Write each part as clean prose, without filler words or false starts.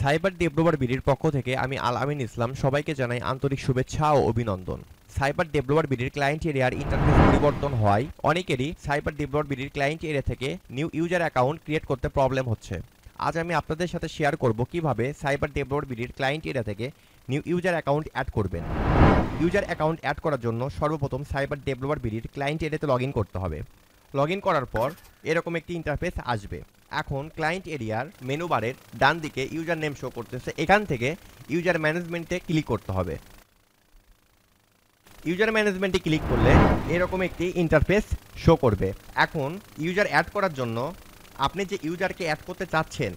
Cyber developer বিডির পক্ষ থেকে আমি আল আমিন ইসলাম সবাইকে জানাই আন্তরিক শুভেচ্ছা ও অভিনন্দন। সাইবার ডেভেলপার বিডির ক্লায়েন্ট এরিয়ার ইন্টারফেস পরিবর্তন হওয়ায় অনেকেরই সাইবার ডেভেলপার বিডির ক্লায়েন্ট এরিয়া থেকে নিউ ইউজার অ্যাকাউন্ট ক্রিয়েট করতে প্রবলেম হচ্ছে। আজ আমি আপনাদের সাথে শেয়ার করব কিভাবে সাইবার ডেভেলপার বিডির ক্লায়েন্ট এরিয়া থেকে নিউ ইউজার অ্যাকাউন্ট অ্যাড করবেন। ইউজার অ্যাকাউন্ট অ্যাড করার জন্য সর্বপ্রথম সাইবার ডেভেলপার বিডির ক্লায়েন্ট এরিয়াতে লগ ইন করতে হবে। লগ ইন করার পর এরকম একটি ইন্টারফেস আসবে। এখন ক্লায়েন্ট এরিয়ার মেনু বারের ডান দিকে ইউজার নেম শো করতেছে, এখান থেকে ইউজার ম্যানেজমেন্টে ক্লিক করতে হবে। ইউজার ম্যানেজমেন্টে ক্লিক করলে এরকম একটি ইন্টারফেস শো করবে। এখন ইউজার অ্যাড করার জন্য আপনি যে ইউজারকে অ্যাড করতে চাচ্ছেন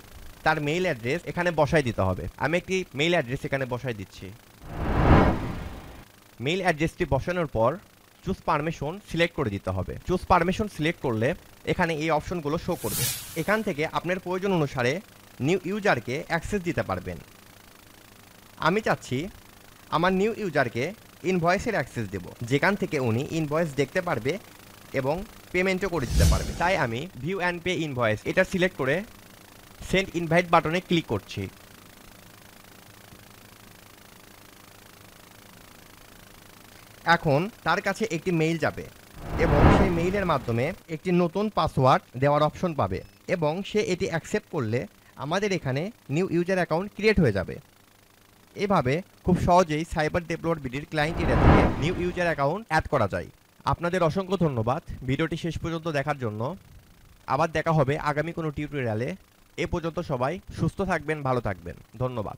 তার মেইল অ্যাড্রেস এখানে বসায় দিতে হবে। আমি একটি মেইল অ্যাড্রেস এখানে বসায় দিচ্ছি। মেইল অ্যাড্রেসটি বসানোর পর চুজ পারমিশন সিলেক্ট করে দিতে হবে। চুজ পারমিশন সিলেক্ট করলে এখানে এই অপশনগুলো শো করবে। এখান থেকে আপনার প্রয়োজন অনুসারে নিউ ইউজারকে অ্যাক্সেস দিতে পারবেন। আমি চাচ্ছি আমার নিউ ইউজারকে ইনভয়েসের অ্যাক্সেস দেব, যেখান থেকে উনি ইনভয়েস দেখতে পারবে এবং পেমেন্টও করে দিতে পারবে। তাই আমি ভিউ অ্যান্ড পে ইনভয়েস এটা সিলেক্ট করে সেন্ড ইনভাইট বাটনে ক্লিক করছি। এখন তার কাছে একটি মেইল যাবে এবং সেই মেইলের মাধ্যমে একটি নতুন পাসওয়ার্ড দেওয়ার অপশন পাবে এবং সে এটি অ্যাকসেপ্ট করলে আমাদের এখানে নিউ ইউজার অ্যাকাউন্ট ক্রিয়েট হয়ে যাবে। এভাবে খুব সহজেই সাইবার ডেভেলপার বিডির ক্লায়েন্ট এরিয়া থেকে নিউ ইউজার অ্যাকাউন্ট অ্যাড করা যায়। আপনাদের অসংখ্য ধন্যবাদ ভিডিওটি শেষ পর্যন্ত দেখার জন্য। আবার দেখা হবে আগামী কোনো টিউটোরিয়ালে। এ পর্যন্ত সবাই সুস্থ থাকবেন, ভালো থাকবেন। ধন্যবাদ।